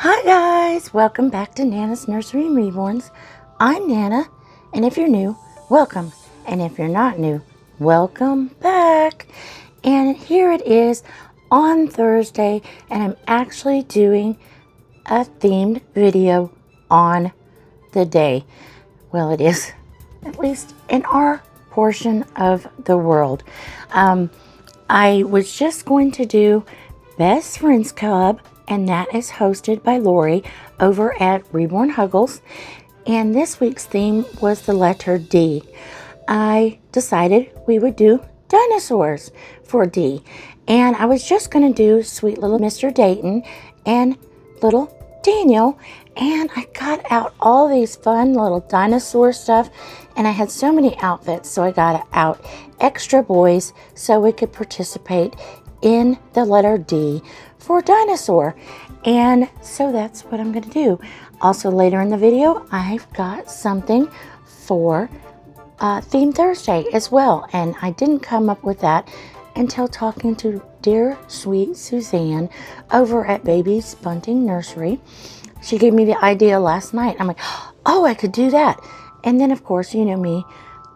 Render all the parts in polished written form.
Hi guys, welcome back to Nana's Nursery and Reborns. I'm Nana, and if you're new, welcome. And if you're not new, welcome back. And here it is on Thursday, and I'm actually doing a themed video on the day. Well, it is, at least in our portion of the world. I was just going to do Best Friends Club, and that is hosted by Lori over at Reborn Huggles. And this week's theme was the letter D. I decided we would do dinosaurs for D. And I was just going to do sweet little Mr. Dayton and little Daniel. And I got out all these fun little dinosaur stuff. And I had so many outfits, so I got out extra boys so we could participate in the letter D for dinosaur. And so that's what I'm going to do. Also later in the video, I've got something for Theme Thursday as well. And I didn't come up with that until talking to dear sweet Suzanne over at Baby's Bunting Nursery. She gave me the idea last night. I'm like, oh, I could do that. And then, of course, you know me,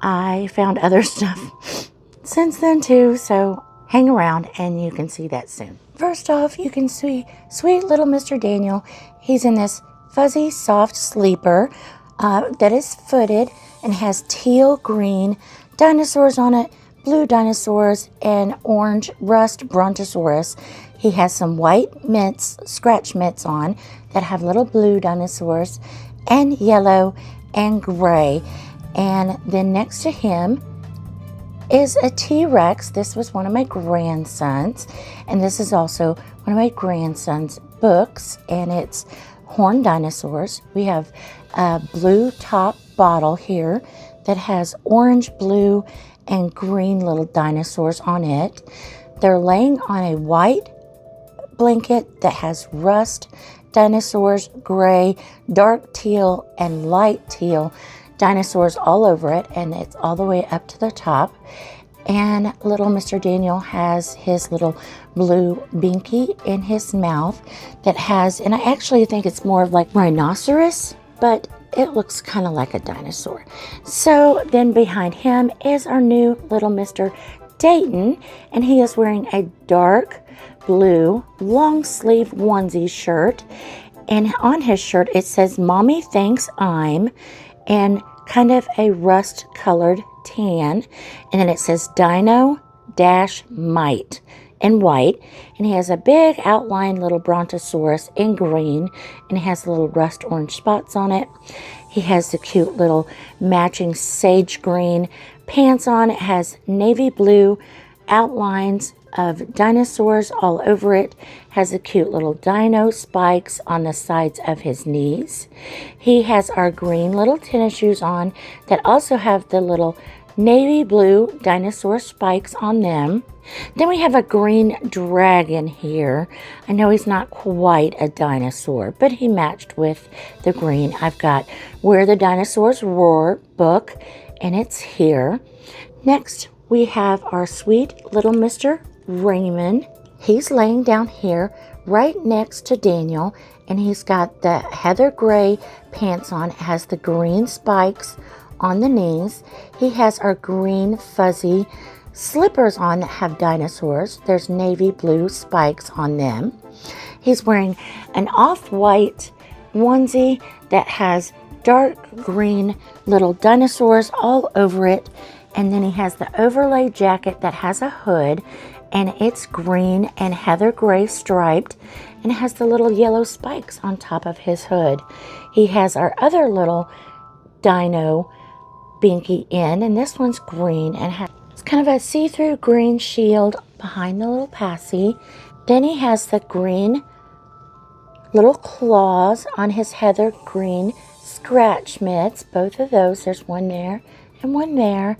I found other stuff since then too. So hang around and you can see that soon. First off, you can see sweet little Mr. Daniel. He's in this fuzzy, soft sleeper that is footed and has teal green dinosaurs on it, blue dinosaurs, and orange rust brontosaurus. He has some white mitts, scratch mitts on that have little blue dinosaurs, and yellow and gray. And then next to him is a T-Rex. This was one of my grandsons, and this is also one of my grandson's books, and it's horned dinosaurs. We have a blue top bottle here that has orange, blue, and green little dinosaurs on it. They're laying on a white blanket that has rust dinosaurs, gray, dark teal, and light teal dinosaurs all over it, and it's all the way up to the top. And little Mr. Daniel has his little blue binky in his mouth that has, and I actually think it's more of like rhinoceros, but it looks kind of like a dinosaur. So then behind him is our new little Mr. Dayton, and he is wearing a dark blue long sleeve onesie shirt, and on his shirt it says Mommy Thinks I'm, and kind of a rust colored tan, and then it says Dino Dash Might in white, and he has a big outline little brontosaurus in green, and it has little rust orange spots on it. He has the cute little matching sage green pants on. It has navy blue outlines of dinosaurs all over it. Has the cute little dino spikes on the sides of his knees. He has our green little tennis shoes on that also have the little navy blue dinosaur spikes on them. Then we have a green dragon here. I know he's not quite a dinosaur, but he matched with the green. I've got Where the Dinosaurs Roar book, and it's here. Next, we have our sweet little Mr. Raiven. He's laying down here right next to Daniel, and he's got the heather gray pants on. It has the green spikes on the knees. He has our green fuzzy slippers on that have dinosaurs. There's navy blue spikes on them. He's wearing an off-white onesie that has dark green little dinosaurs all over it. And then he has the overlay jacket that has a hood, and it's green and heather gray striped, and it has the little yellow spikes on top of his hood. He has our other little dino binky in, and this one's green and has kind of a see-through green shield behind the little passy. Then he has the green little claws on his heather green scratch mitts, both of those. There's one there and one there.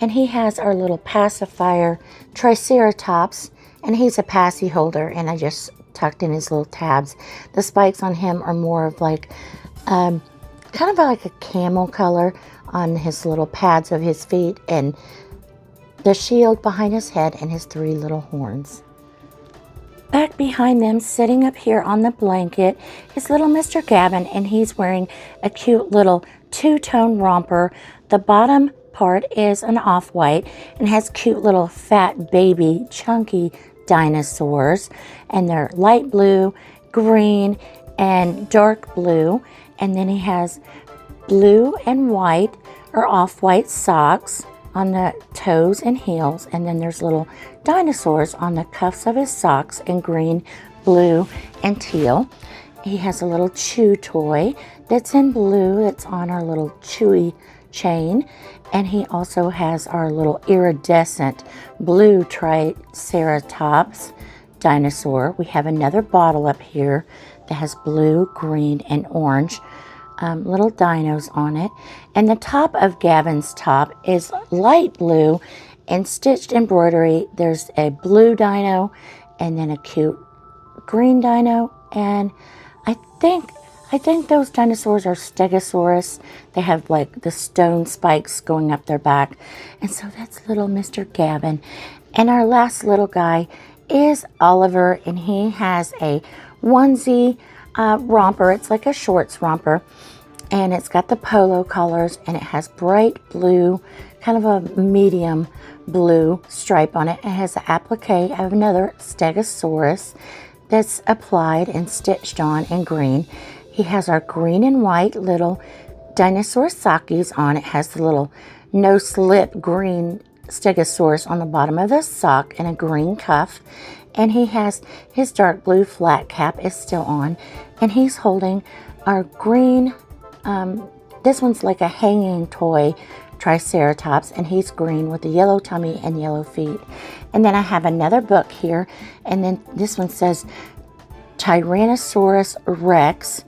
And he has our little pacifier Triceratops, and he's a passy holder, and I just tucked in his little tabs. The spikes on him are more of like kind of like a camel color on his little pads of his feet, and the shield behind his head and his three little horns. Back behind them, sitting up here on the blanket, is little Mr. Gavin, and he's wearing a cute little two-tone romper. The bottom part is an off-white and has cute little fat baby chunky dinosaurs, and they're light blue, green, and dark blue. And then he has blue and white or off-white socks on the toes and heels, and then there's little dinosaurs on the cuffs of his socks in green, blue, and teal. He has a little chew toy that's in blue that's on our little chewy chain, and he also has our little iridescent blue triceratops dinosaur. We have another bottle up here that has blue, green, and orange little dinos on it. And the top of Gavin's top is light blue and stitched embroidery. There's a blue dino and then a cute green dino, and I think those dinosaurs are Stegosaurus. They have like the stone spikes going up their back. And so that's little Mr. Gavin. And our last little guy is Oliver, and he has a onesie romper. It's like a shorts romper, and it's got the polo colors, and it has bright blue, kind of a medium blue stripe on it. It has an applique of another Stegosaurus that's applied and stitched on in green. He has our green and white little dinosaur sockies on. It has the little no slip green Stegosaurus on the bottom of the sock and a green cuff. And he has his dark blue flat cap is still on, and he's holding our green, this one's like a hanging toy triceratops, and he's green with a yellow tummy and yellow feet. And then I have another book here, and then this one says Tyrannosaurus Rex.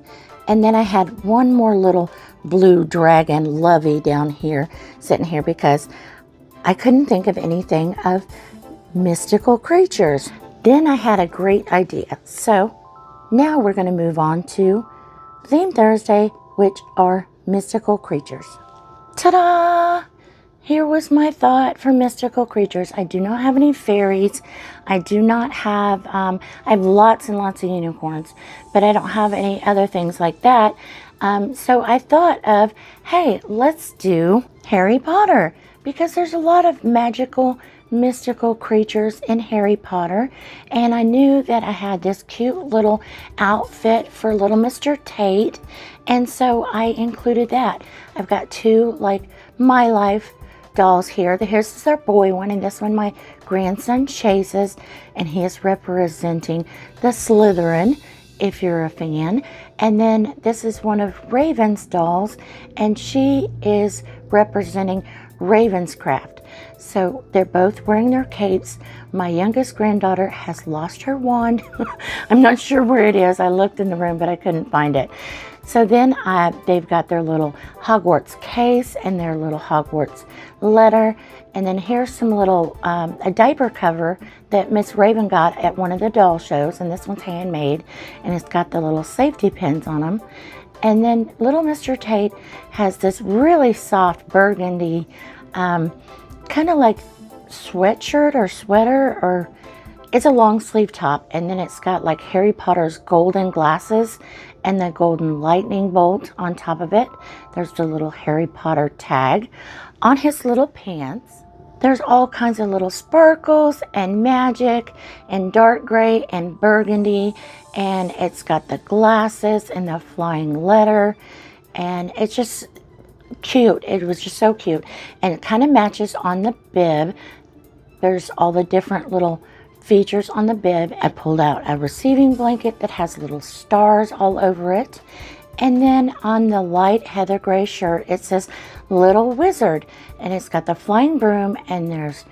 And then I had one more little blue dragon lovey down here, sitting here, because I couldn't think of anything of mystical creatures. Then I had a great idea. So now we're going to move on to Theme Thursday, which are mystical creatures. Ta-da! Here was my thought for mystical creatures. I do not have any fairies. I do not have, I have lots and lots of unicorns, but I don't have any other things like that. So I thought of, hey, let's do Harry Potter, because there's a lot of magical, mystical creatures in Harry Potter. And I knew that I had this cute little outfit for little Mr. Tate. And so I included that. I've got two, like, My Life dolls here. Here's is our boy one, and this one my grandson chases, and he is representing the Slytherin, if you're a fan. And then this is one of Raven's dolls, and she is representing Ravenscraft. So they're both wearing their capes. My youngest granddaughter has lost her wand. I'm not sure where it is. I looked in the room, but I couldn't find it. So then they've got their little Hogwarts case and their little Hogwarts letter. And then here's some little, a diaper cover that Miss Raven got at one of the doll shows. And this one's handmade, and it's got the little safety pins on them. And then little Mr. Tate has this really soft burgundy, kind of like sweatshirt or sweater, or it's a long sleeve top, and then it's got like Harry Potter's golden glasses and the golden lightning bolt on top of it. There's the little Harry Potter tag on his little pants. There's all kinds of little sparkles and magic and dark gray and burgundy, and it's got the glasses and the flying letter, and it's just cute. It was just so cute, and it kind of matches on the bib. There's all the different little features on the bib. I pulled out a receiving blanket that has little stars all over it, and then on the light heather gray shirt it says Little Wizard, and it's got the flying broom, and there's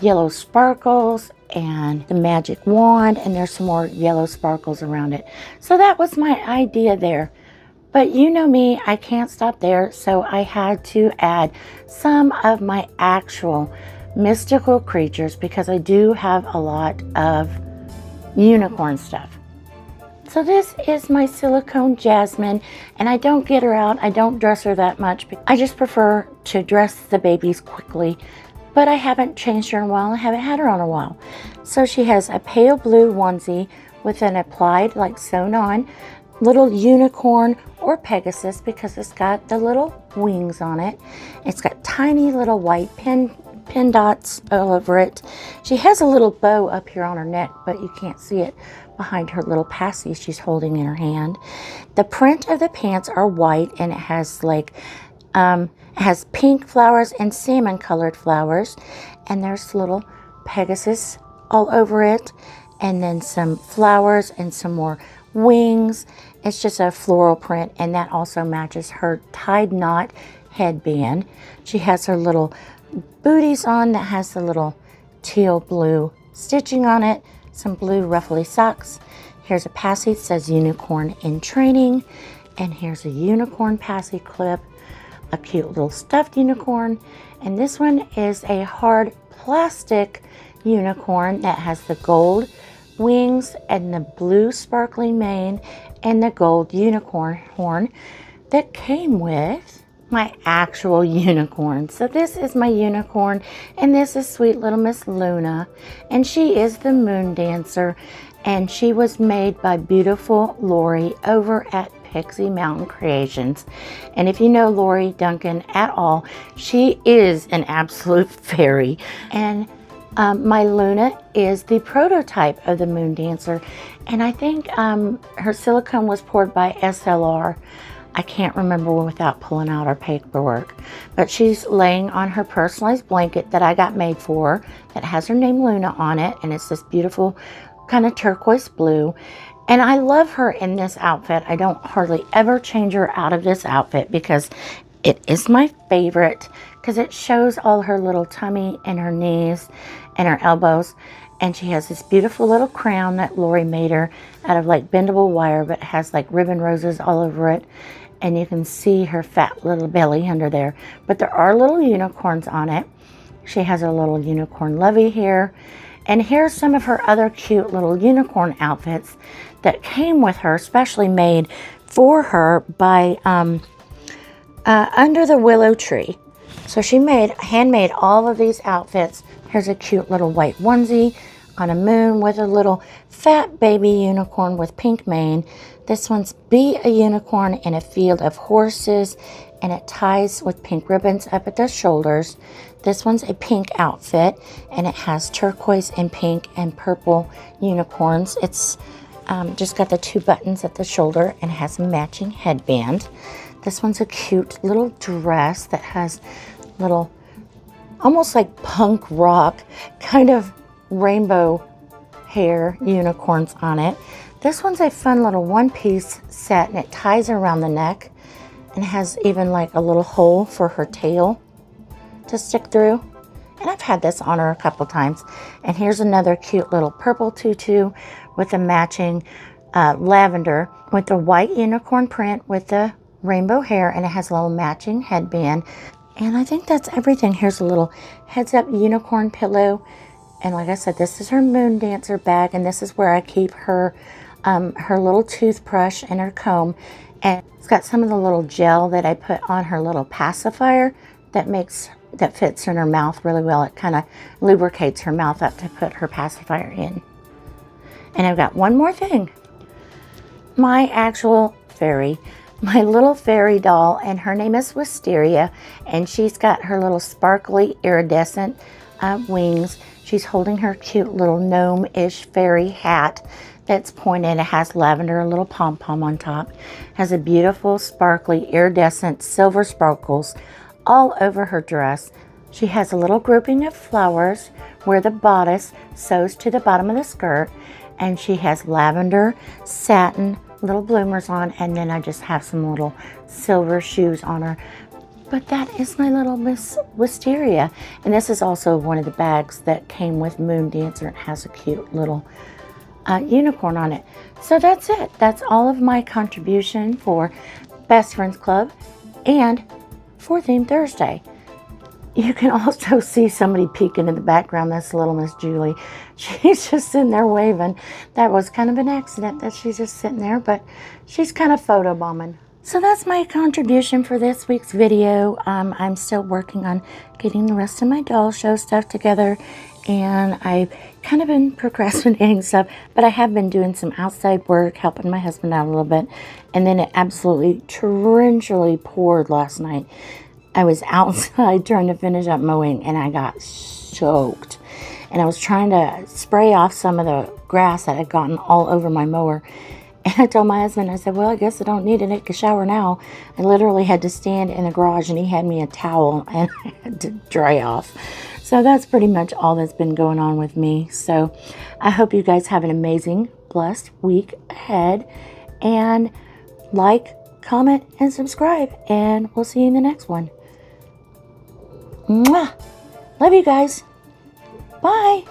yellow sparkles and the magic wand, and there's some more yellow sparkles around it. So that was my idea there. But you know me, I can't stop there, so I had to add some of my actual mystical creatures, because I do have a lot of unicorn stuff. So this is my silicone Jasmine, and I don't get her out. I don't dress her that much. I just prefer to dress the babies quickly but I haven't changed her in a while. I haven't had her on a while. So she has a pale blue onesie with an applied, like sewn on, little unicorn or Pegasus because it's got the little wings on it. It's got tiny little white pin dots all over it. She has a little bow up here on her neck, but you can't see it behind her little passy she's holding in her hand. The print of the pants are white, and it has like it has pink flowers and salmon colored flowers, and there's little Pegasus all over it, and then some flowers and some more wings. It's just a floral print, and that also matches her tied knot headband. She has her little booties on that has the little teal blue stitching on it, some blue ruffly socks. Here's a passy that says unicorn in training, and here's a unicorn passy clip, a cute little stuffed unicorn, and this one is a hard plastic unicorn that has the gold wings and the blue sparkly mane and the gold unicorn horn that came with my actual unicorn. So this is my unicorn, and this is sweet little Miss Luna, and she is the moon dancer, and she was made by beautiful Lori over at Pixie Mountain Creations. And if you know Lori Duncan at all, she is an absolute fairy. And my Luna is the prototype of the moon dancer, and I think her silicone was poured by SLR. I can't remember without pulling out our paperwork, but she's laying on her personalized blanket that I got made for her that has her name Luna on it, and it's this beautiful kind of turquoise blue. And I love her in this outfit. I don't hardly ever change her out of this outfit because it is my favorite, because it shows all her little tummy and her knees and her elbows. And she has this beautiful little crown that Lori made her out of like bendable wire, but has like ribbon roses all over it. And you can see her fat little belly under there. But there are little unicorns on it. She has a little unicorn lovey here. And here's some of her other cute little unicorn outfits that came with her, especially made for her by Under the Willow Tree. So she handmade all of these outfits. Here's a cute little white onesie on a moon with a little fat baby unicorn with pink mane. This one's Be a Unicorn in a Field of Horses, and it ties with pink ribbons up at the shoulders. This one's a pink outfit, and it has turquoise and pink and purple unicorns. It's just got the 2 buttons at the shoulder and has a matching headband. This one's a cute little dress that has little, almost like punk rock, kind of rainbow hair unicorns on it. This one's a fun little one-piece set, and it ties around the neck and has even like a little hole for her tail to stick through. And I've had this on her a couple times. And here's another cute little purple tutu with a matching lavender with the white unicorn print with the rainbow hair, and it has a little matching headband. And I think that's everything. Here's a little heads up unicorn pillow. And like I said, this is her moon dancer bag, and this is where I keep her her little toothbrush and her comb. And it's got some of the little gel that I put on her little pacifier that fits in her mouth really well. It kind of lubricates her mouth up to put her pacifier in. And I've got one more thing. My actual fairy, my little fairy doll, and her name is Wisteria, and she's got her little sparkly iridescent wings. She's holding her cute little gnome-ish fairy hat that's pointed. It has lavender, a little pom-pom on top. Has a beautiful sparkly iridescent silver sparkles all over her dress. She has a little grouping of flowers where the bodice sews to the bottom of the skirt, and she has lavender satin little bloomers on, and then I just have some little silver shoes on her. But that is my little Miss Wisteria. And this is also one of the bags that came with Moon Dancer. It has a cute little unicorn on it. So that's it. That's all of my contribution for Best Friends Club and for Theme Thursday. You can also see somebody peeking in the background. That's little Miss Julie. She's just sitting there waving. That was kind of an accident that she's just sitting there, but she's kind of photo bombing. So that's my contribution for this week's video. I'm still working on getting the rest of my doll show stuff together, and I've kind of been procrastinating stuff, but I have been doing some outside work, helping my husband out a little bit, and then it absolutely torrentially poured last night. I was outside trying to finish up mowing, and I got soaked, and I was trying to spray off some of the grass that had gotten all over my mower. And I told my husband, I said, well, I guess I don't need to take a shower now. I literally had to stand in the garage, and he had me a towel and I had to dry off. So that's pretty much all that's been going on with me. So I hope you guys have an amazing, blessed week ahead. And like, comment, and subscribe. And we'll see you in the next one. Mwah! Love you guys. Bye.